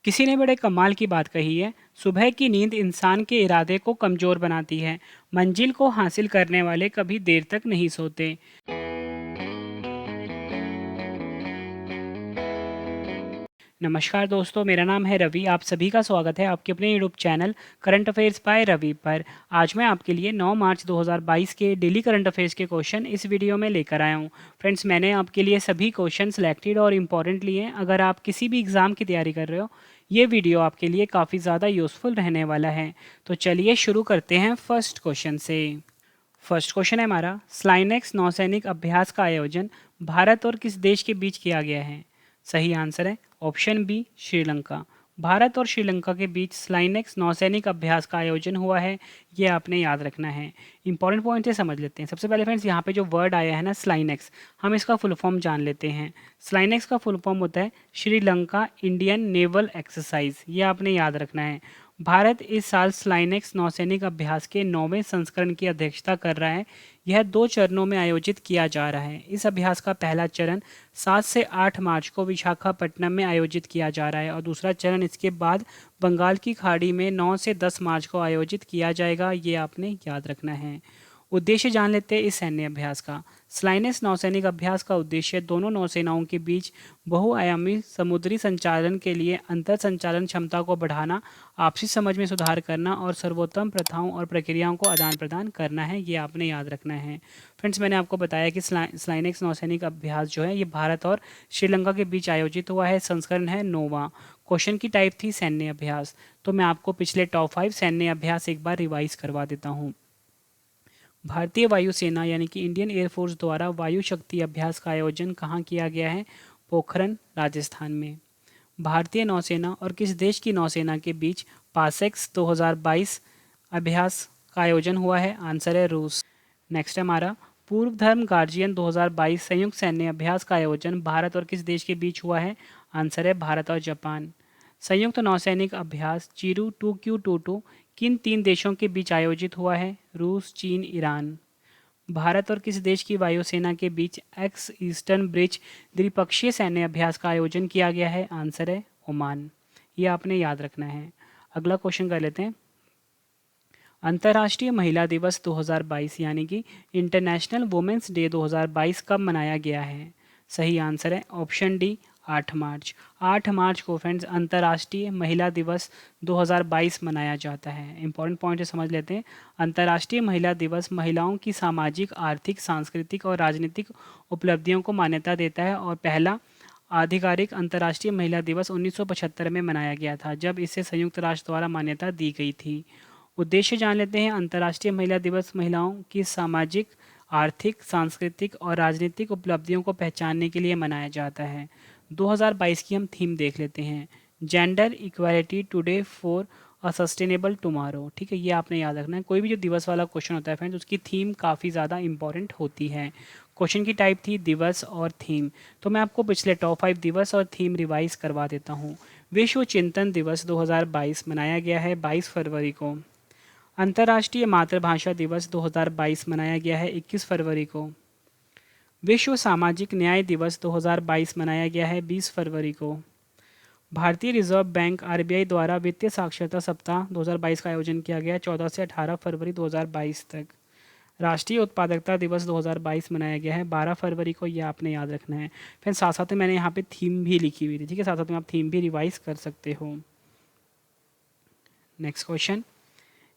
किसी ने बड़े कमाल की बात कही है। सुबह की नींद इंसान के इरादे को कमजोर बनाती है। मंजिल को हासिल करने वाले कभी देर तक नहीं सोते। नमस्कार दोस्तों, मेरा नाम है रवि। आप सभी का स्वागत है आपके अपने YouTube channel current affairs by Ravi पर। आज मैं आपके लिए 9 मार्च 2022 के डेली करंट अफेयर्स के क्वेश्चन इस वीडियो में लेकर आया हूँ। फ्रेंड्स, मैंने आपके लिए सभी क्वेश्चन सिलेक्टेड और इम्पॉर्टेंट लिए हैं। अगर आप किसी भी एग्ज़ाम की तैयारी कर रहे हो, ये वीडियो आपके लिए काफ़ी ज़्यादा यूज़फुल रहने वाला है। तो चलिए शुरू करते हैं फर्स्ट क्वेश्चन से। फर्स्ट क्वेश्चन है हमारा, स्लाइनेक्स नौसैनिक अभ्यास का आयोजन भारत और किस देश के बीच किया गया है? सही आंसर है ऑप्शन बी, श्रीलंका। भारत और श्रीलंका के बीच स्लाइनेक्स नौसैनिक अभ्यास का आयोजन हुआ है। ये आपने याद रखना है। इंपॉर्टेंट पॉइंट से समझ लेते हैं। सबसे पहले फ्रेंड्स, यहाँ पे जो वर्ड आया है ना स्लाइनेक्स, हम इसका फुल फॉर्म जान लेते हैं। स्लाइनेक्स का फुल फॉर्म होता है श्रीलंका इंडियन नेवल एक्सरसाइज। ये आपने याद रखना है। भारत इस साल स्लाइनेक्स नौसैनिक अभ्यास के 9वें संस्करण की अध्यक्षता कर रहा है। यह 2 चरणों में आयोजित किया जा रहा है। इस अभ्यास का पहला चरण 7 से 8 मार्च को विशाखापट्टनम में आयोजित किया जा रहा है और दूसरा चरण इसके बाद बंगाल की खाड़ी में 9 से 10 मार्च को आयोजित किया जाएगा। ये आपने याद रखना है। उद्देश्य जान लेते हैं इस सैन्य अभ्यास का। स्लाइनेस नौसैनिक अभ्यास का उद्देश्य दोनों नौसेनाओं के बीच बहुआयामी समुद्री संचालन के लिए अंतर संचालन क्षमता को बढ़ाना, आपसी समझ में सुधार करना और सर्वोत्तम प्रथाओं और प्रक्रियाओं को आदान प्रदान करना है। ये आपने याद रखना है। फ्रेंड्स, मैंने आपको बताया कि स्लाइनेक्स नौसैनिक अभ्यास जो है ये भारत और श्रीलंका के बीच आयोजित हुआ है। संस्करण है 9वां। क्वेश्चन की टाइप थी सैन्य अभ्यास। तो मैं आपको पिछले टॉप 5 सैन्य अभ्यास एक बार रिवाइज करवा देता हूँ। भारतीय वायुसेना यानी कि इंडियन एयरफोर्स द्वारा वायु शक्ति अभ्यास का आयोजन कहाँ किया गया है? पोखरन, राजस्थान में। भारतीय नौसेना और किस देश की नौसेना के बीच पासेक्स 2022 अभ्यास का आयोजन हुआ है? आंसर है रूस। नेक्स्ट है हमारा, पूर्व धर्म गार्जियन 2022 संयुक्त सैन्य अभ्यास का आयोजन भारत और किस देश के बीच हुआ है? आंसर है भारत और जापान। संयुक्त नौसैनिक अभ्यास चीरू 2Q22 किन 3 देशों के बीच आयोजित हुआ है? रूस, चीन, ईरान। भारत और किस देश की वायुसेना के बीच एक्स ईस्टर्न ब्रिज द्विपक्षीय सैन्य अभ्यास का आयोजन किया गया है? आंसर है ओमान। ये आपने याद रखना है। अगला क्वेश्चन कर लेते हैं। अंतर्राष्ट्रीय महिला दिवस 2022 यानी कि इंटरनेशनल वुमेंस डे 2022 कब मनाया गया है? सही आंसर है ऑप्शन डी, 8 मार्च। 8 मार्च को फ्रेंड्स अंतर्राष्ट्रीय महिला दिवस 2022 मनाया जाता है। इंपॉर्टेंट पॉइंट समझ लेते हैं। अंतर्राष्ट्रीय महिला दिवस महिलाओं की सामाजिक, आर्थिक, सांस्कृतिक और राजनीतिक उपलब्धियों को मान्यता देता है और पहला आधिकारिक अंतर्राष्ट्रीय महिला दिवस 1975 में मनाया गया था, जब इसे संयुक्त राष्ट्र द्वारा मान्यता दी गई थी। उद्देश्य जान लेते हैं। अंतर्राष्ट्रीय महिला दिवस महिलाओं की सामाजिक, आर्थिक, सांस्कृतिक और राजनीतिक उपलब्धियों को पहचानने के लिए मनाया जाता है। 2022 की हम थीम देख लेते हैं। Gender equality today for a sustainable tomorrow. ठीक है, ये आपने याद रखना है। कोई भी जो दिवस वाला क्वेश्चन होता है फ्रेंड्स, उसकी थीम काफ़ी ज़्यादा इंपॉर्टेंट होती है। क्वेश्चन की टाइप थी दिवस और थीम। तो मैं आपको पिछले टॉप 5 दिवस और थीम रिवाइज करवा देता हूँ। विश्व चिंतन दिवस 2022 मनाया गया है 22 फरवरी को। अंतर्राष्ट्रीय मातृभाषा दिवस 2022 मनाया गया है 21 फरवरी को। विश्व सामाजिक न्याय दिवस 2022 मनाया गया है 20 फरवरी को। भारतीय रिजर्व बैंक आरबीआई द्वारा वित्तीय साक्षरता सप्ताह 2022 का आयोजन किया गया 14 से 18 फरवरी 2022 तक। राष्ट्रीय उत्पादकता दिवस 2022 मनाया गया है 12 फरवरी को। यह आपने याद रखना है। फिर साथ साथ में मैंने यहाँ पे थीम भी लिखी हुई थी। ठीक है, साथ साथ में आप थीम भी रिवाइज कर सकते हो। नेक्स्ट क्वेश्चन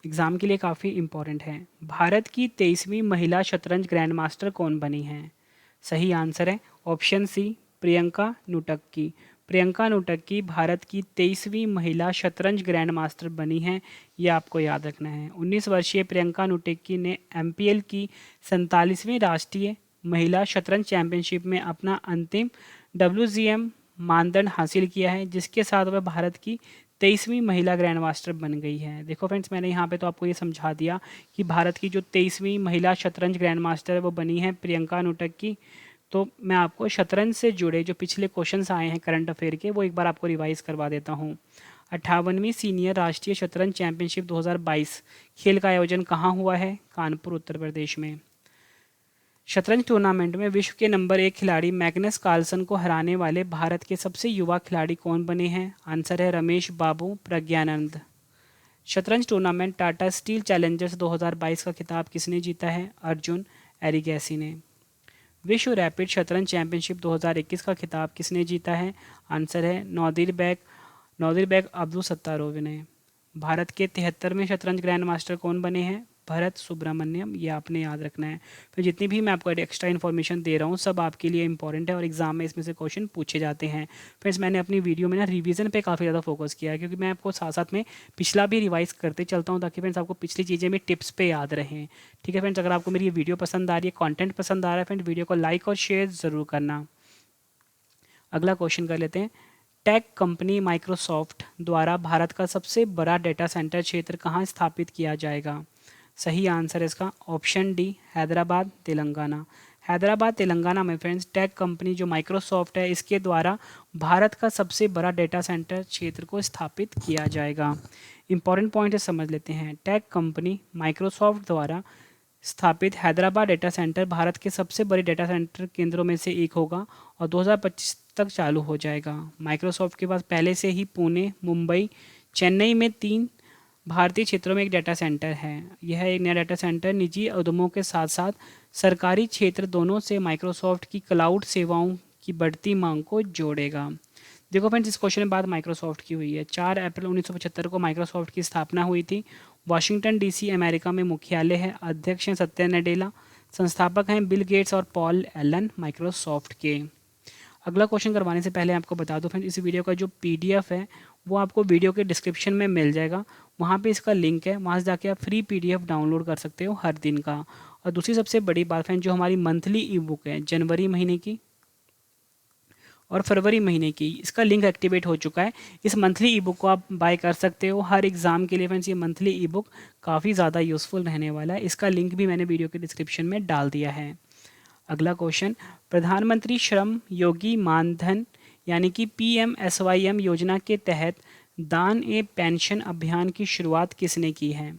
एग्जाम के लिए काफ़ी इंपॉर्टेंट है। भारत की 23वीं महिला शतरंज ग्रैंड मास्टर कौन बनी है? सही आंसर है ऑप्शन सी, प्रियंका नुटक्की। प्रियंका नुटक्की भारत की 23वीं महिला शतरंज ग्रैंड मास्टर बनी है। ये आपको याद रखना है। 19 वर्षीय प्रियंका नुटक्की ने एमपीएल की 47वीं राष्ट्रीय महिला शतरंज चैंपियनशिप में अपना अंतिम WGM मानदंड हासिल किया है, जिसके साथ वह भारत की 23वीं महिला ग्रैंड मास्टर बन गई है। देखो फ्रेंड्स, मैंने यहाँ पे तो आपको ये समझा दिया कि भारत की जो 23वीं महिला शतरंज ग्रैंड मास्टर है वो बनी है प्रियंका नुटक्की। तो मैं आपको शतरंज से जुड़े जो पिछले क्वेश्चंस आए हैं करंट अफेयर के, वो एक बार आपको रिवाइज करवा देता हूँ। 58वीं सीनियर राष्ट्रीय शतरंज चैंपियनशिप 2022 खेल का आयोजन कहाँ हुआ है? कानपुर, उत्तर प्रदेश में। शतरंज टूर्नामेंट में विश्व के नंबर 1 खिलाड़ी मैग्नस कार्लसन को हराने वाले भारत के सबसे युवा खिलाड़ी कौन बने हैं? आंसर है रमेश बाबू प्रज्ञानंद। शतरंज टूर्नामेंट टाटा स्टील चैलेंजर्स 2022 का खिताब किसने जीता है? अर्जुन एरिगैसी ने। विश्व रैपिड शतरंज चैंपियनशिप 2021 का खिताब किसने जीता है? आंसर है नौदिरबेग अब्दुलसत्तारोव ने। भारत के 73वें शतरंज ग्रैंड मास्टर कौन बने हैं? भरत सुब्रमण्यम। ये आपने याद रखना है। तो जितनी भी मैं आपको एक्स्ट्रा इन्फॉर्मेशन दे रहा हूँ सब आपके लिए इंपॉर्टेंट है और एग्जाम में इसमें से क्वेश्चन पूछे जाते हैं। फ्रेंड्स, मैंने अपनी वीडियो में ना रिवीजन पे काफ़ी ज़्यादा फोकस किया है, क्योंकि मैं आपको साथ साथ में पिछला भी रिवाइज करते चलता हूँ, ताकि फ्रेंड्स आपको पिछली चीज़ें भी टिप्स पे याद रहें। ठीक है फ्रेंड्स, अगर आपको मेरी ये वीडियो पसंद आ रही है, कॉन्टेंट पसंद आ रहा है फ्रेंड्स, वीडियो को लाइक और शेयर ज़रूर करना। अगला क्वेश्चन कर लेते हैं। टेक कंपनी माइक्रोसॉफ्ट द्वारा भारत का सबसे बड़ा डेटा सेंटर क्षेत्र कहाँ स्थापित किया जाएगा? सही आंसर है इसका ऑप्शन डी, हैदराबाद तेलंगाना। हैदराबाद तेलंगाना में फ्रेंड्स टेक कंपनी जो माइक्रोसॉफ्ट है इसके द्वारा भारत का सबसे बड़ा डेटा सेंटर क्षेत्र को स्थापित किया जाएगा। इंपॉर्टेंट पॉइंट है, समझ लेते हैं। टेक कंपनी माइक्रोसॉफ्ट द्वारा स्थापित हैदराबाद डेटा सेंटर भारत के सबसे बड़े डेटा सेंटर केंद्रों में से एक होगा और 2025 तक चालू हो जाएगा। माइक्रोसॉफ्ट के पास पहले से ही पुणे, मुंबई, चेन्नई में 3 भारतीय क्षेत्रों में एक डाटा सेंटर है। यह एक नया डाटा सेंटर निजी उद्यमों के साथ साथ सरकारी क्षेत्र दोनों से माइक्रोसॉफ्ट की क्लाउड सेवाओं की बढ़ती मांग को जोड़ेगा। देखो फ्रेंड्स, इस क्वेश्चन में बात माइक्रोसॉफ्ट की हुई है। 4 अप्रैल 1975 को माइक्रोसॉफ्ट की स्थापना हुई थी। वाशिंगटन डीसी अमेरिका में मुख्यालय है। अध्यक्ष हैं सत्या नडेला। संस्थापक हैं बिल गेट्स और पॉल एलन माइक्रोसॉफ्ट के। अगला क्वेश्चन करवाने से पहले आपको बता दूं फ्रेंड्स, इस वीडियो का जो पीडीएफ है वो आपको वीडियो के डिस्क्रिप्शन में मिल जाएगा। वहाँ पे इसका लिंक है, वहाँ से जाके आप फ्री पीडीएफ डाउनलोड कर सकते हो हर दिन का। और दूसरी सबसे बड़ी बात फ्रेंड, जो हमारी मंथली ई बुक है जनवरी महीने की और फरवरी महीने की, इसका लिंक एक्टिवेट हो चुका है। इस मंथली ई बुक को आप बाय कर सकते हो हर एग्ज़ाम के लिए फ्रेंड्स। ये मंथली ई बुक काफ़ी ज़्यादा यूज़फुल रहने वाला है। इसका लिंक भी मैंने वीडियो के डिस्क्रिप्शन में डाल दिया है। अगला क्वेश्चन, प्रधानमंत्री श्रम योगी मानधन यानी कि PMSYM योजना के तहत दान ए पेंशन अभियान की शुरुआत किसने की है?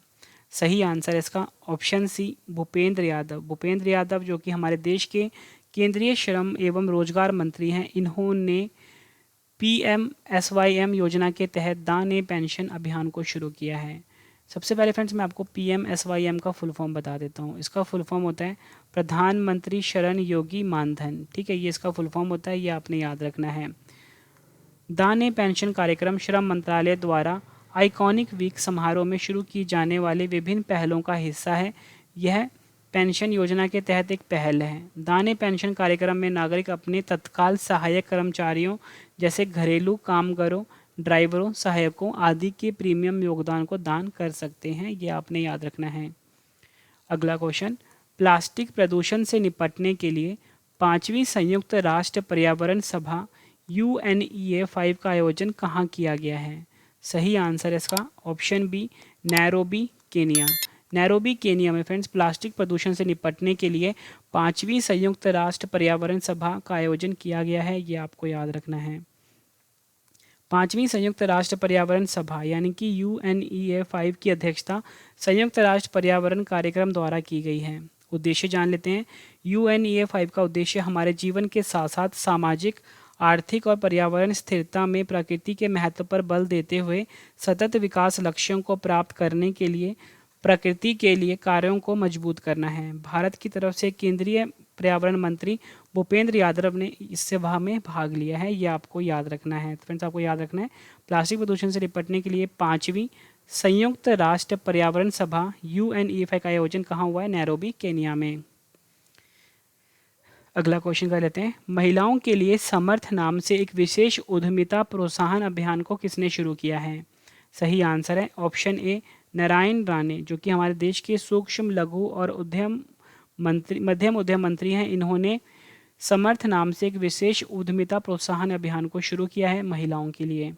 सही आंसर है इसका ऑप्शन सी, भूपेंद्र यादव। भूपेंद्र यादव जो कि हमारे देश के केंद्रीय श्रम एवं रोजगार मंत्री हैं, इन्होंने PMSYM योजना के तहत दान ए पेंशन अभियान को शुरू किया है। सबसे पहले फ्रेंड्स मैं आपको PMSYM का फुल फॉर्म बता देता हूँ। इसका फुल फॉर्म होता है प्रधानमंत्री श्रम योगी मानधन। ठीक है, ये इसका फुल फॉर्म होता है, ये आपने याद रखना है। दान ए पेंशन कार्यक्रम श्रम मंत्रालय द्वारा आइकॉनिक वीक समारोह में शुरू की जाने वाले विभिन्न पहलों का हिस्सा है। यह पेंशन योजना के तहत एक पहल है। दान ए पेंशन कार्यक्रम में नागरिक अपने तत्काल सहायक कर्मचारियों जैसे घरेलू कामगारों, ड्राइवरों, सहायकों आदि के प्रीमियम योगदान को दान कर सकते हैं। ये आपने याद रखना है। अगला क्वेश्चन, प्लास्टिक प्रदूषण से निपटने के लिए 5वीं संयुक्त राष्ट्र पर्यावरण सभा UNEA 5 का आयोजन कहाँ किया गया है? सही आंसर है इसका option B, Nairobi Kenya. Nairobi Kenya में फ्रेंड्स प्लास्टिक प्रदूषण से निपटने के लिए 5वीं संयुक्त राष्ट्र पर्यावरण सभा का आयोजन किया गया है। ये आपको याद रखना है। 5वीं संयुक्त राष्ट्र पर्यावरण सभा यानी कि UNEA 5 की अध्यक्षता संयुक्त राष्ट्र पर्यावरण कार्यक्रम द्वारा की गई है। उद्देश्य जान लेते हैं। UNEA 5 का उद्देश्य हमारे जीवन के साथ साथ सामाजिक, आर्थिक और पर्यावरण स्थिरता में प्रकृति के महत्व पर बल देते हुए सतत विकास लक्ष्यों को प्राप्त करने के लिए प्रकृति के लिए कार्यों को मजबूत करना है। भारत की तरफ से केंद्रीय पर्यावरण मंत्री भूपेंद्र यादव ने इस सभा में भाग लिया है। ये आपको याद रखना है। फ्रेंड्स, आपको याद रखना है प्लास्टिक प्रदूषण से निपटने के लिए 5वीं संयुक्त राष्ट्र पर्यावरण सभा UNEA 5 का आयोजन कहाँ हुआ है? नैरोबी केनिया में। अगला क्वेश्चन कर लेते हैं। महिलाओं के लिए समर्थ नाम से एक विशेष उद्यमिता प्रोत्साहन अभियान को किसने शुरू किया है? सही आंसर है ऑप्शन ए, नारायण राणे, जो कि हमारे देश के सूक्ष्म, लघु और मध्यम उद्यम मंत्री हैं। इन्होंने समर्थ नाम से एक विशेष उद्यमिता प्रोत्साहन अभियान को शुरू किया है महिलाओं के लिए।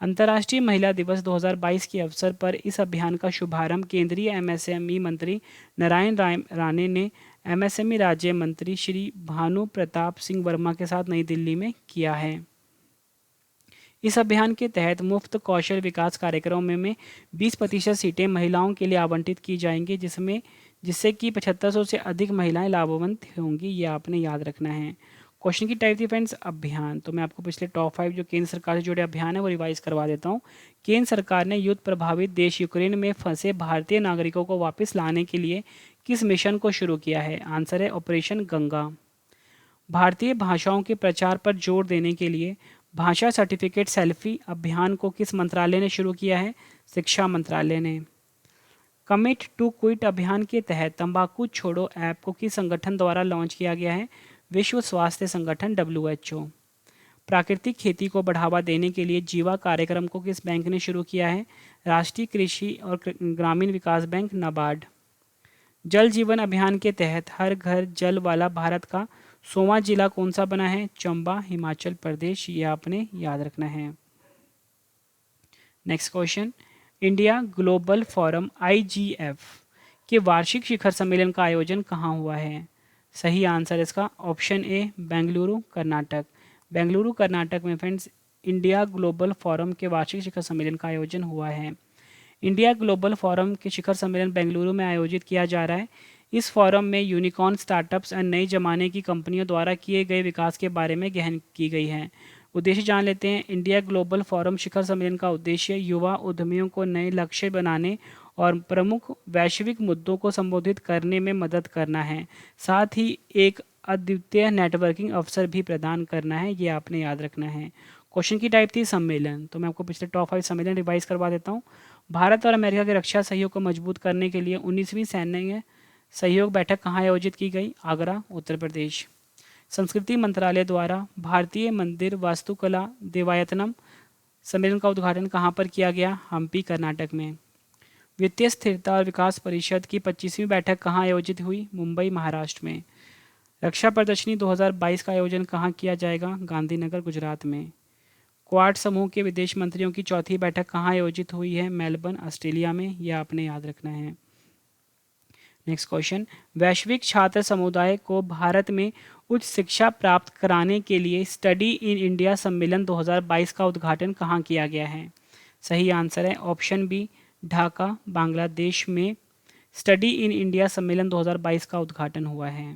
अंतर्राष्ट्रीय महिला दिवस 2022 के अवसर पर इस अभियान का शुभारंभ केंद्रीय MSME मंत्री नारायण राणे ने MSME राज्य मंत्री श्री भानु प्रताप सिंह वर्मा के साथ नई दिल्ली में किया है। इस अभियान के तहत मुफ्त कौशल विकास कार्यक्रमों में 20% सीटें महिलाओं के लिए आवंटित की जाएंगी, जिससे कि 7500 से अधिक महिलाएं लाभान्वित होंगी, ये आपने याद रखना है। क्वेश्चन की टाइप थी फ्रेंड्स अभियान। तो मैं आपको पिछले टॉप 5 जो केंद्र सरकार से जुड़े अभियान है वो रिवाइज करवा देता हूँ। केंद्र सरकार ने युद्ध प्रभावित देश यूक्रेन में फंसे भारतीय नागरिकों को वापस लाने के लिए किस मिशन को शुरू किया है? आंसर है ऑपरेशन गंगा। भारतीय भाषाओं के प्रचार पर जोर देने के लिए भाषा सर्टिफिकेट सेल्फी अभियान को किस मंत्रालय ने शुरू किया है? शिक्षा मंत्रालय ने। कमिट टू क्विट अभियान के तहत तंबाकू छोड़ो ऐप को किस संगठन द्वारा लॉन्च किया गया है? विश्व स्वास्थ्य संगठन WHO। प्राकृतिक खेती को बढ़ावा देने के लिए जीवा कार्यक्रम को किस बैंक ने शुरू किया है? राष्ट्रीय कृषि और ग्रामीण विकास बैंक नाबार्ड। जल जीवन अभियान के तहत हर घर जल वाला भारत का 100वां जिला कौन सा बना है? चंबा, हिमाचल प्रदेश, ये आपने याद रखना है। Next question, India global forum IGF के वार्षिक शिखर सम्मेलन का आयोजन कहाँ हुआ है? सही आंसर इसका ऑप्शन ए बेंगलुरु कर्नाटक। बेंगलुरु कर्नाटक में फ्रेंड्स इंडिया ग्लोबल फोरम के वार्षिक शिखर सम्मेलन का आयोजन हुआ है। इंडिया ग्लोबल फोरम के शिखर सम्मेलन बेंगलुरु में आयोजित किया जा रहा है। इस फोरम में यूनिकॉर्न स्टार्टअप्स और नई जमाने की कंपनियों द्वारा किए गए विकास के बारे में गहन की गई है। उद्देश्य जान लेते हैं। इंडिया ग्लोबल फोरम शिखर सम्मेलन का उद्देश्य युवा उद्यमियों को नए लक्ष्य बनाने और प्रमुख वैश्विक मुद्दों को संबोधित करने में मदद करना है। साथ ही एक अद्वितीय नेटवर्किंग अवसर भी प्रदान करना है, ये आपने याद रखना है। क्वेश्चन की टाइप थी सम्मेलन। तो मैं आपको पिछले टॉप 5 सम्मेलन रिवाइज करवा देता हूँ। भारत और अमेरिका के रक्षा सहयोग को मजबूत करने के लिए 19वीं सैन्य सहयोग बैठक कहाँ आयोजित की गई? आगरा, उत्तर प्रदेश। संस्कृति मंत्रालय द्वारा भारतीय मंदिर वास्तुकला देवायतनम सम्मेलन का उद्घाटन कहाँ पर किया गया? हम्पी, कर्नाटक में। वित्तीय स्थिरता और विकास परिषद की 25वीं बैठक कहाँ आयोजित हुई? मुंबई, महाराष्ट्र में। रक्षा प्रदर्शनी 2022 का आयोजन कहाँ किया जाएगा? गांधीनगर, गुजरात में। क्वाड समूह के विदेश मंत्रियों की 4थी बैठक कहाँ आयोजित हुई है? मेलबर्न, ऑस्ट्रेलिया में, यह आपने याद रखना है। नेक्स्ट क्वेश्चन, वैश्विक छात्र समुदाय को भारत में उच्च शिक्षा प्राप्त कराने के लिए स्टडी इन इंडिया सम्मेलन 2022 का उद्घाटन कहाँ किया गया है? सही आंसर है ऑप्शन बी, ढाका, बांग्लादेश में स्टडी इन इंडिया सम्मेलन 2022 का उद्घाटन हुआ है।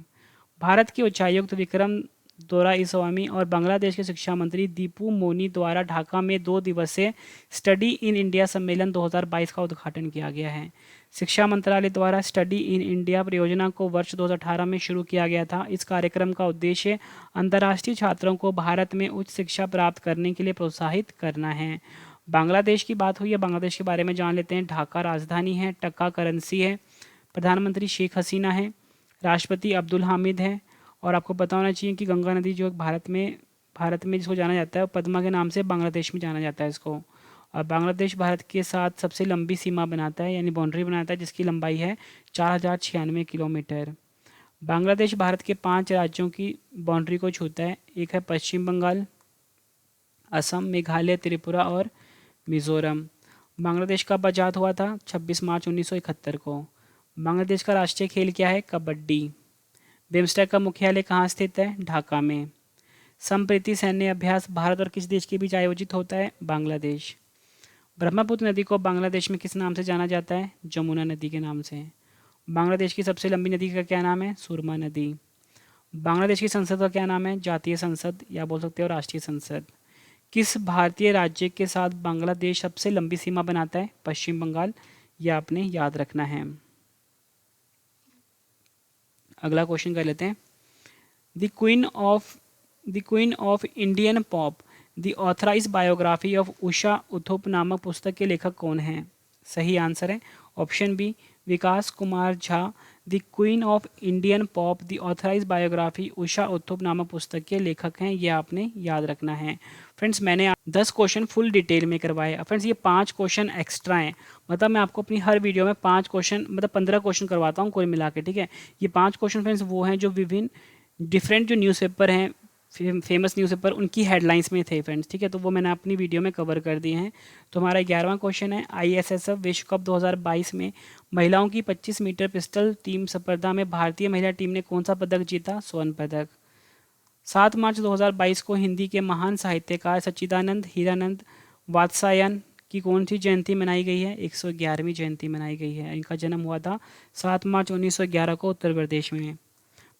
भारत के उच्चायुक्त विक्रम दोराईस्वामी और बांग्लादेश के शिक्षा मंत्री दीपू मोनी द्वारा ढाका में 2 दिवसीय स्टडी इन इंडिया सम्मेलन 2022 का उद्घाटन किया गया है। शिक्षा मंत्रालय द्वारा स्टडी इन इंडिया परियोजना को वर्ष 2018 में शुरू किया गया था। इस कार्यक्रम का उद्देश्य अंतर्राष्ट्रीय छात्रों को भारत में उच्च शिक्षा प्राप्त करने के लिए प्रोत्साहित करना है। बांग्लादेश की बात हुई है, बांग्लादेश के बारे में जान लेते हैं। ढाका राजधानी है, टक्का करेंसी है, प्रधानमंत्री शेख हसीना है, राष्ट्रपति अब्दुल हामिद है। और आपको पता होना चाहिए कि गंगा नदी जो भारत में जिसको जाना जाता है पद्मा के नाम से बांग्लादेश में जाना जाता है इसको। और बांग्लादेश भारत के साथ सबसे लंबी सीमा बनाता है, यानी बाउंड्री बनाता है, जिसकी लंबाई है 4096 किलोमीटर। बांग्लादेश भारत के 5 राज्यों की बाउंड्री को छूता है। एक है पश्चिम बंगाल, असम, मेघालय, त्रिपुरा और मिजोरम। बांग्लादेश कब आज़ाद हुआ था? 26 मार्च 1971 को। बांग्लादेश का राष्ट्रीय खेल क्या है? कबड्डी। बिम्स्टेक का मुख्यालय कहाँ स्थित है? ढाका में। संप्रीति सैन्य अभ्यास भारत और किस देश के बीच आयोजित होता है? बांग्लादेश। ब्रह्मपुत्र नदी को बांग्लादेश में किस नाम से जाना जाता है? जमुना नदी के नाम से। बांग्लादेश की सबसे लंबी नदी का क्या नाम है? सुरमा नदी। बांग्लादेश की संसद का क्या नाम है? जातीय संसद, या बोल सकते हो राष्ट्रीय संसद। किस भारतीय राज्य के साथ बांग्लादेश सबसे लंबी सीमा बनाता है? पश्चिम बंगाल, यह आपने याद रखना है। अगला क्वेश्चन कर लेते हैं। The queen of Indian pop, the authorise biography of Usha Uthup नामक पुस्तक के लेखक कौन हैं? सही आंसर है option B, Vikas Kumar Jha. The queen of Indian pop, the authorise biography Usha Uthup नामक पुस्तक के लेखक हैं, ये आपने याद रखना है। फ्रेंड्स मैंने 10 क्वेश्चन फुल डिटेल में करवाए। फ्रेंड्स ये 5 क्वेश्चन एक्स्ट्रा हैं, मतलब मैं आपको अपनी हर वीडियो में 5 क्वेश्चन मतलब 15 क्वेश्चन करवाता हूँ कुल मिला के, ठीक है। ये 5 क्वेश्चन फ्रेंड्स वो हैं जो विभिन्न डिफरेंट जो न्यूज़पेपर हैं, फेमस न्यूज़पेपर, उनकी हेडलाइंस में थे फ्रेंड्स, ठीक है। तो वो मैंने अपनी वीडियो में कवर कर दिए हैं। तो हमारा 11वां क्वेश्चन है, ISSF विश्व कप 2022 में महिलाओं की 25 मीटर पिस्टल टीम स्पर्धा में भारतीय महिला टीम ने कौन सा पदक जीता? स्वर्ण पदक। 7 मार्च 2022 को हिंदी के महान साहित्यकार सच्चिदानंद हीरानंद वात्स्यायन की कौन सी जयंती मनाई गई है? 111वीं जयंती मनाई गई है। इनका जन्म हुआ था 7 मार्च 1911 को उत्तर प्रदेश में।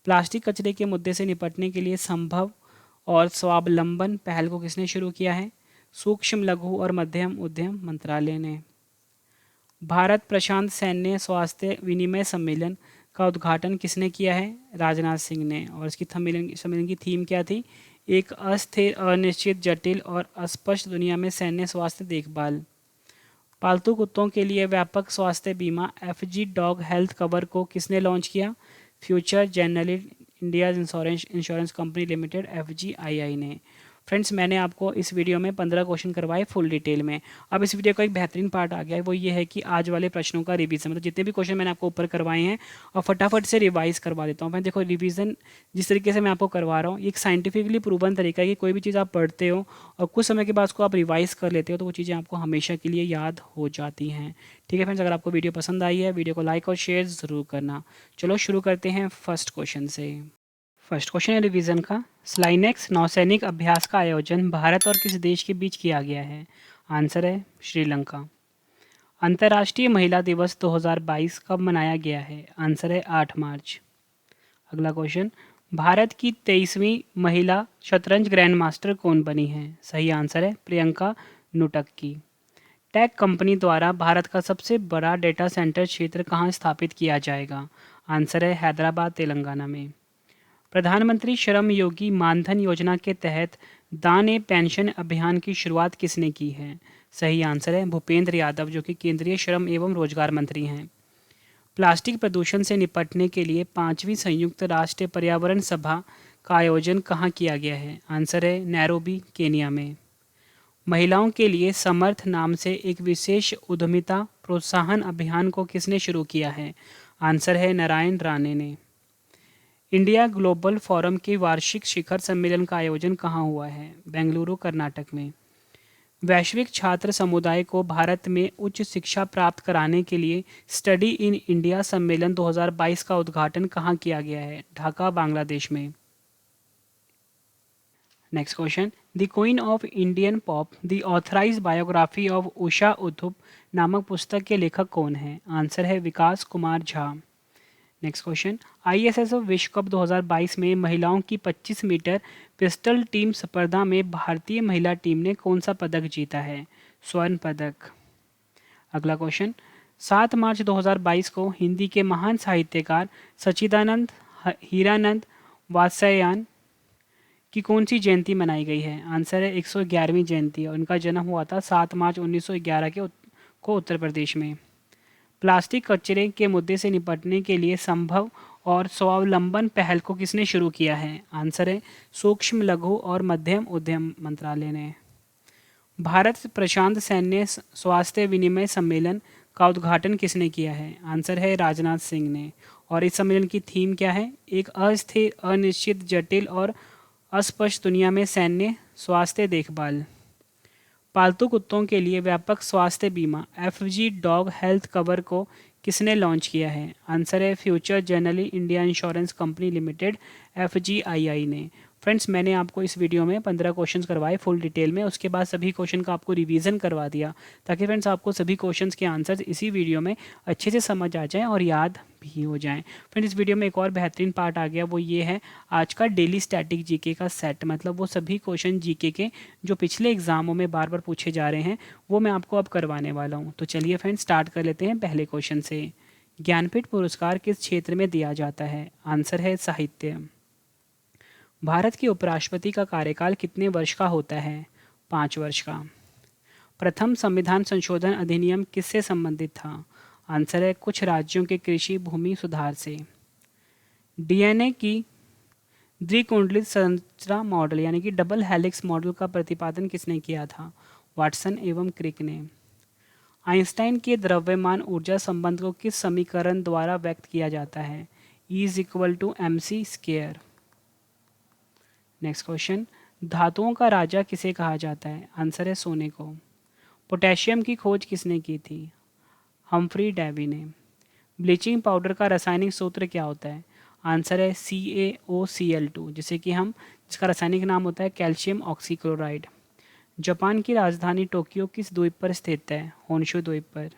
प्लास्टिक कचरे के मुद्दे से निपटने के लिए संभव और स्वावलंबन पहल को किसने शुरू किया है? सूक्ष्म, लघु और मध्यम उद्यम मंत्रालय ने। भारत प्रशांत सैन्य स्वास्थ्य विनिमय सम्मेलन का उद्घाटन किसने किया है? राजनाथ सिंह ने। और इसकी सम्मेलन की थीम क्या थी? एक अस्थिर, अनिश्चित, जटिल और अस्पष्ट दुनिया में सैन्य स्वास्थ्य देखभाल। पालतू कुत्तों के लिए व्यापक स्वास्थ्य बीमा एफजी डॉग हेल्थ कवर को किसने लॉन्च किया? Future generally India insurance company limited FGII ने। फ्रेंड्स, मैंने आपको इस वीडियो में 15 क्वेश्चन करवाए फुल डिटेल में। अब इस वीडियो का एक बेहतरीन पार्ट आ गया है, वो ये है कि आज वाले प्रश्नों का रिवीजन, मतलब जितने भी क्वेश्चन मैंने आपको ऊपर करवाए हैं और फटाफट से रिवाइज करवा देता हूँ। मैं देखो, रिवीजन जिस तरीके से मैं आपको करवा रहा हूँ, ये एक साइंटिफिकली प्रूवन तरीका है कि कोई भी चीज़ आप पढ़ते हो और कुछ समय के बाद उसको आप रिवाइज कर लेते हो तो वो चीज़ें आपको हमेशा के लिए याद हो जाती हैं। ठीक है फ्रेंड्स, अगर आपको वीडियो पसंद आई है, वीडियो को लाइक और शेयर ज़रूर करना। चलो शुरू करते हैं फर्स्ट क्वेश्चन से। फर्स्ट क्वेश्चन है रिवीजन का। स्लाइनेक्स नौसैनिक अभ्यास का आयोजन भारत और किस देश के बीच किया गया है? आंसर है श्रीलंका। अंतर्राष्ट्रीय महिला दिवस 2022 कब मनाया गया है? आंसर है 8 मार्च। अगला क्वेश्चन, भारत की 23वीं महिला शतरंज ग्रैंड मास्टर कौन बनी है? सही आंसर है प्रियंका नुटक्की। टेक कंपनी द्वारा भारत का सबसे बड़ा डेटा सेंटर क्षेत्र कहाँ स्थापित किया जाएगा? आंसर है हैदराबाद, तेलंगाना में। प्रधानमंत्री श्रम योगी मानधन योजना के तहत दान ए पेंशन अभियान की शुरुआत किसने की है? सही आंसर है भूपेंद्र यादव, जो कि केंद्रीय श्रम एवं रोजगार मंत्री हैं। प्लास्टिक प्रदूषण से निपटने के लिए 5वीं संयुक्त राष्ट्र पर्यावरण सभा का आयोजन कहाँ किया गया है? आंसर है नैरोबी, केनिया में। महिलाओं के लिए समर्थ नाम से एक विशेष उद्यमिता प्रोत्साहन अभियान को किसने शुरू किया है? आंसर है नारायण राणे ने। इंडिया ग्लोबल फोरम के वार्षिक शिखर सम्मेलन का आयोजन कहाँ हुआ है? बेंगलुरु, कर्नाटक में। वैश्विक छात्र समुदाय को भारत में उच्च शिक्षा प्राप्त कराने के लिए स्टडी इन इंडिया सम्मेलन 2022 का उद्घाटन कहाँ किया गया है? ढाका, बांग्लादेश में। Next question, the queen of Indian pop the authorise biography of Usha Uthup नामक पुस्तक के लेखक कौन है? आंसर है Vikas Kumar Jha. Next question, ISSF विश्व कप 2022 में महिलाओं की 25 मीटर पिस्टल टीम स्पर्धा में भारतीय महिला टीम ने कौन सा पदक जीता है? स्वर्ण पदक। अगला क्वेश्चन, 7 मार्च 2022 को हिंदी के महान साहित्यकार सच्चिदानंद हीरानंद वात्स्यायन की कौन सी जयंती मनाई गई है? आंसर है 111वीं जयंती, और उनका जन्म हुआ था 7 मार्च 1911 को उत्तर प्रदेश में। प्लास्टिक कचरे के मुद्दे से निपटने के लिए संभव और स्वावलंबन पहल को किसने शुरू किया है? आंसर है सूक्ष्म, लघु और मध्यम उद्यम मंत्रालय ने। भारत प्रशांत सैन्य स्वास्थ्य विनिमय सम्मेलन का उद्घाटन किसने किया है? आंसर है राजनाथ सिंह ने। और इस सम्मेलन की थीम क्या है? एक अस्थिर, अनिश्चित, जटिल और अस्पष्ट दुनिया में सैन्य स्वास्थ्य देखभाल। पालतू कुत्तों के लिए व्यापक स्वास्थ्य बीमा FG डॉग हेल्थ कवर को किसने लॉन्च किया है? आंसर है future generally India insurance company limited FGII ने। फ्रेंड्स, मैंने आपको इस वीडियो में 15 क्वेश्चंस करवाए फुल डिटेल में, उसके बाद सभी क्वेश्चन का आपको रिवीजन करवा दिया ताकि फ्रेंड्स आपको सभी क्वेश्चंस के आंसर्स इसी वीडियो में अच्छे से समझ आ जाएं और याद भी हो जाएं। फ्रेंड्स, इस वीडियो में एक और बेहतरीन पार्ट आ गया, वो ये है आज का डेली स्टैटिक जीके का सेट, मतलब वो सभी क्वेश्चन जीके के जो पिछले एग्जामों में बार बार पूछे जा रहे हैं वो मैं आपको अब करवाने वाला हूँ। तो चलिए फ्रेंड्स, स्टार्ट कर लेते हैं पहले क्वेश्चन से। ज्ञानपीठ पुरस्कार किस क्षेत्र में दिया जाता है? आंसर है साहित्य। भारत के उपराष्ट्रपति का कार्यकाल कितने वर्ष का होता है? 5 वर्ष का। प्रथम संविधान संशोधन अधिनियम किससे संबंधित था? आंसर है कुछ राज्यों के कृषि भूमि सुधार से। DNA की द्विकुंडलित संरचना मॉडल यानी कि डबल हेलिक्स मॉडल का प्रतिपादन किसने किया था? वाटसन एवं क्रिक ने। आइंस्टाइन के द्रव्यमान ऊर्जा संबंध को किस समीकरण द्वारा व्यक्त किया जाता है? E=mc²। नेक्स्ट क्वेश्चन, धातुओं का राजा किसे कहा जाता है? आंसर है सोने को। पोटेशियम की खोज किसने की थी? हम्फ्री डेवी ने। ब्लीचिंग पाउडर का रासायनिक सूत्र क्या होता है? आंसर है CaOCl2, जिसका रासायनिक नाम होता है कैल्शियम ऑक्सीक्लोराइड। जापान की राजधानी टोक्यो किस द्वीप पर स्थित है? होन्शु द्वीप पर।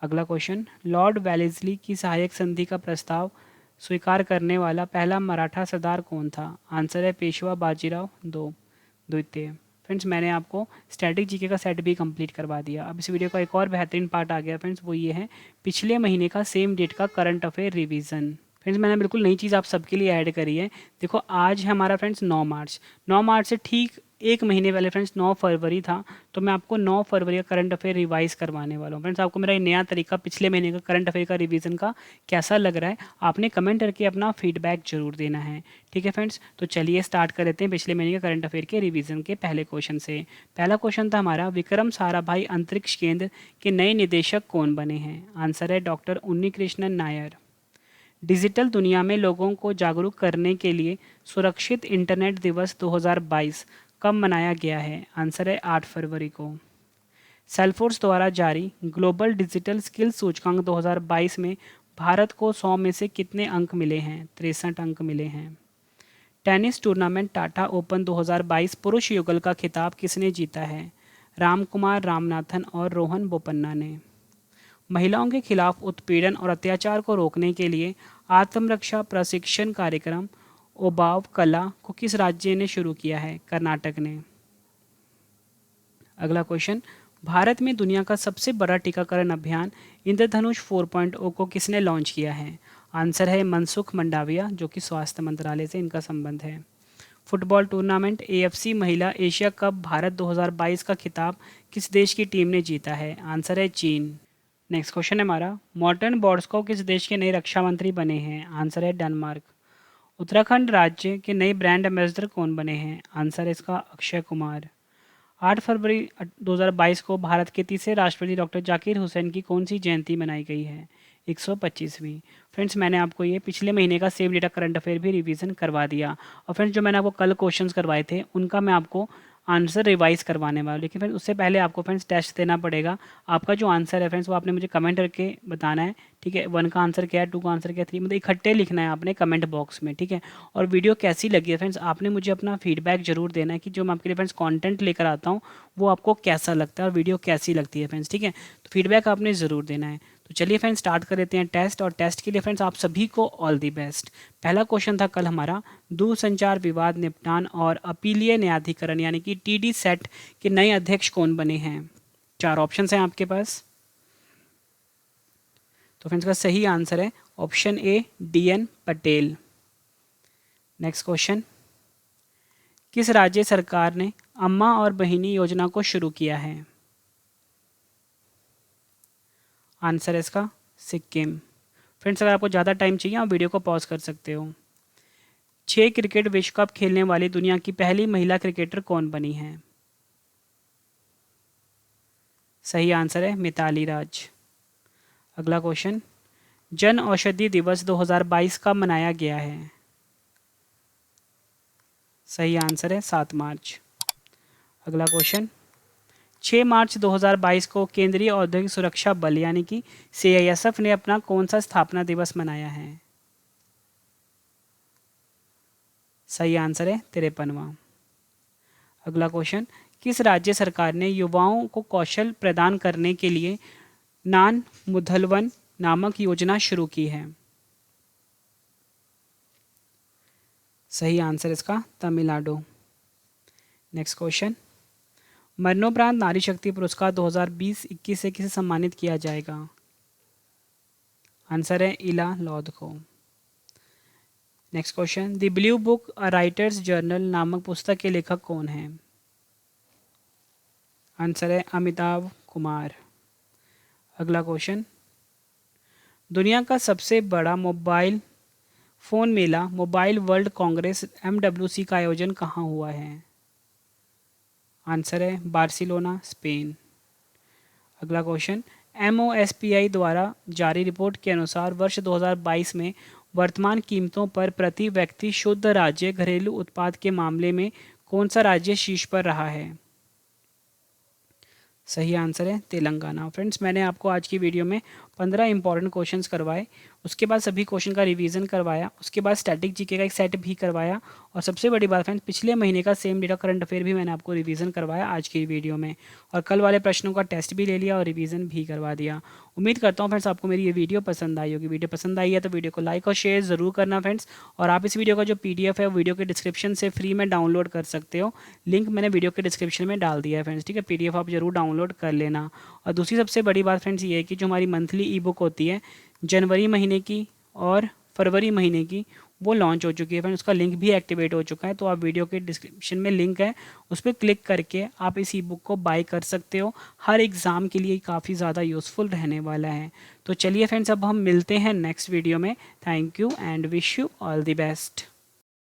अगला क्वेश्चन, लॉर्ड वेलेस्ली की सहायक संधि का प्रस्ताव स्वीकार करने वाला पहला मराठा सरदार कौन था? आंसर है पेशवा बाजीराव द्वितीय। फ्रेंड्स, मैंने आपको स्टैटिक जीके का सेट भी कंप्लीट करवा दिया। अब इस वीडियो का एक और बेहतरीन पार्ट आ गया फ्रेंड्स, वो ये है पिछले महीने का सेम डेट का करंट अफेयर रिवीजन। फ्रेंड्स, मैंने बिल्कुल नई चीज़ आप सबके लिए ऐड करी है। देखो, आज है हमारा फ्रेंड्स 9 मार्च से ठीक एक महीने पहले फ्रेंड्स 9 फरवरी था, तो मैं आपको 9 फरवरी का करंट अफेयर रिवाइज करवाने वाला हूँ। फ्रेंड्स, आपको मेरा ये नया तरीका पिछले महीने का करंट अफेयर का रिवीजन का कैसा लग रहा है, आपने कमेंट करके अपना फीडबैक जरूर देना है। ठीक है फ्रेंड्स, तो चलिए स्टार्ट कर लेते हैं पिछले महीने के करंट अफेयर के रिवीजन के पहले क्वेश्चन से। पहला क्वेश्चन था हमारा, विक्रम साराभाई अंतरिक्ष केंद्र के नए निदेशक कौन बने हैं? आंसर है डॉक्टर उन्नी कृष्णन नायर। डिजिटल दुनिया में लोगों को जागरूक करने के लिए सुरक्षित इंटरनेट दिवस 2022 कब मनाया गया है? आंसर है 8 फरवरी को। सेल्फोर्स द्वारा जारी ग्लोबल डिजिटल स्किल्स सूचकांक 2022 में भारत को 100 में से कितने अंक मिले हैं? 63 अंक मिले हैं। टेनिस टूर्नामेंट टाटा ओपन 2022 पुरुष युगल का खिताब किसने जीता है? रामकुमार रामनाथन और रोहन बोपन्ना ने। महिलाओं के खिलाफ उत्पीड़न और अत्याचार को रोकने के लिए आत्मरक्षा प्रशिक्षण कार्यक्रम ओबाव कला को किस राज्य ने शुरू किया है? कर्नाटक ने। अगला क्वेश्चन, भारत में दुनिया का सबसे बड़ा टीकाकरण अभियान इंद्रधनुष 4.0 को किसने लॉन्च किया है? आंसर है मनसुख मंडाविया, जो कि स्वास्थ्य मंत्रालय से इनका संबंध है। फुटबॉल टूर्नामेंट AFC महिला एशिया कप भारत 2022 का खिताब किस देश की टीम ने जीता है? आंसर है चीन। नेक्स्ट क्वेश्चन है हमारा, मॉर्टन बॉर्स्को किस देश के नए रक्षा मंत्री बने हैं? आंसर है डेनमार्क। उत्तराखंड राज्य के नए ब्रांड एम्बेसडर कौन बने हैं? आंसर है इसका अक्षय कुमार। 8 फरवरी 2022 को भारत के तीसरे राष्ट्रपति डॉक्टर जाकिर हुसैन की कौन सी जयंती मनाई गई है? 125वीं। फ्रेंड्स, मैंने आपको ये पिछले महीने का सेम डेटा करंट अफेयर भी रिवीजन करवा दिया। और फ्रेंड्स, जो मैंने आपको कल क्वेश्चंस करवाए थे उनका मैं आपको आंसर रिवाइज करवाने वाला हूँ, लेकिन फ्रेंड्स उससे पहले आपको फ्रेंड्स टेस्ट देना पड़ेगा। आपका जो आंसर है फ्रेंड्स वो आपने मुझे कमेंट करके बताना है। ठीक है, 1 का आंसर क्या है, 2 का आंसर क्या है, 3, मतलब इकट्ठे लिखना है आपने कमेंट बॉक्स में। ठीक है, और वीडियो कैसी लगी है फ्रेंड्स आपने मुझे अपना फीडबैक जरूर देना है कि जो मैं आपके लिए फ्रेंड्स कंटेंट लेकर आता हूँ वो आपको कैसा लगता है और वीडियो कैसी लगती है फ्रेंड्स। ठीक है, तो फीडबैक आपने ज़रूर देना है। तो चलिए फ्रेंड्स स्टार्ट कर लेते हैं टेस्ट, और टेस्ट के लिए फ्रेंड्स आप सभी को ऑल दी बेस्ट। पहला क्वेश्चन था कल हमारा, दूरसंचार विवाद निपटान और अपीलीय न्यायाधिकरण यानी कि TD सेट के नए अध्यक्ष कौन बने हैं? 4 ऑप्शन हैं आपके पास। तो फ्रेंड्स का सही आंसर है option A DN Patel. Next question, किस राज्य सरकार ने अम्मा और बहिनी योजना को शुरू किया है? आंसर है इसका सिक्किम। फ्रेंड्स, अगर आपको ज़्यादा टाइम चाहिए आप वीडियो को पॉज कर सकते हो। 6 क्रिकेट विश्व कप खेलने वाली दुनिया की पहली महिला क्रिकेटर कौन बनी है? सही आंसर है मिताली राज। अगला क्वेश्चन, जन औषधि दिवस 2022 कब मनाया गया है? सही आंसर है 7 मार्च। अगला क्वेश्चन, 6 मार्च 2022 को केंद्रीय औद्योगिक सुरक्षा बल यानी कि CISF ने अपना कौन सा स्थापना दिवस मनाया है? सही आंसर है 53वां। अगला क्वेश्चन, किस राज्य सरकार ने युवाओं को कौशल प्रदान करने के लिए नान मुधलवन नामक योजना शुरू की है? सही आंसर इसका तमिलनाडु। नेक्स्ट क्वेश्चन, मरणोपरांत नारी शक्ति पुरस्कार 2020-21 से किसे सम्मानित किया जाएगा? आंसर है इला लौद को। Next question, the blue book a writers journal नामक पुस्तक के लेखक कौन हैं? आंसर है अमिताभ कुमार। अगला क्वेश्चन, दुनिया का सबसे बड़ा मोबाइल फ़ोन मेला मोबाइल वर्ल्ड कांग्रेस MWC का आयोजन कहाँ हुआ है? आंसर है बार्सिलोना, स्पेन। अगला क्वेश्चन, MOSPI द्वारा जारी रिपोर्ट के अनुसार वर्ष 2022 में वर्तमान कीमतों पर प्रति व्यक्ति शुद्ध राज्य घरेलू उत्पाद के मामले में कौन सा राज्य शीर्ष पर रहा है? सही आंसर है तेलंगाना। फ्रेंड्स, मैंने आपको आज की वीडियो में 15 इंपॉर्टेंट क्वेश्चंस करवाए, उसके बाद सभी क्वेश्चन का रिवीजन करवाया, उसके बाद स्टैटिक जीके का एक सेट भी करवाया, और सबसे बड़ी बात फ्रेंड्स, पिछले महीने का सेम डेटा करंट अफेयर भी मैंने आपको रिवीजन करवाया आज की वीडियो में, और कल वाले प्रश्नों का टेस्ट भी ले लिया और रिवीजन भी करवा दिया। उम्मीद करता हूँ फ्रेंड्स आपको मेरी ये वीडियो पसंद आई होगी। वीडियो पसंद आई है तो वीडियो को लाइक और शेयर ज़रूर करना फ्रेंड्स, और आप इस वीडियो का जो PDF है वो वीडियो के डिस्क्रिप्शन से फ्री में डाउनलोड कर सकते हो। लिंक मैंने वीडियो के डिस्क्रिप्शन में डाल दिया है फ्रेंड्स, ठीक है। PDF आप जरूर डाउनलोड कर लेना। और दूसरी सबसे बड़ी बात फ्रेंड्स ये है कि जो हमारी मंथली ई बुक होती है जनवरी महीने की और फरवरी महीने की, वो लॉन्च हो चुकी है फ्रेंड्स, उसका लिंक भी एक्टिवेट हो चुका है। तो आप वीडियो के डिस्क्रिप्शन में लिंक है, उस पर क्लिक करके आप इस ई बुक को बाय कर सकते हो। हर एग्ज़ाम के लिए काफ़ी ज़्यादा यूज़फुल रहने वाला है। तो चलिए फ्रेंड्स, अब हम मिलते हैं नेक्स्ट वीडियो में। Thank you and wish you all the best.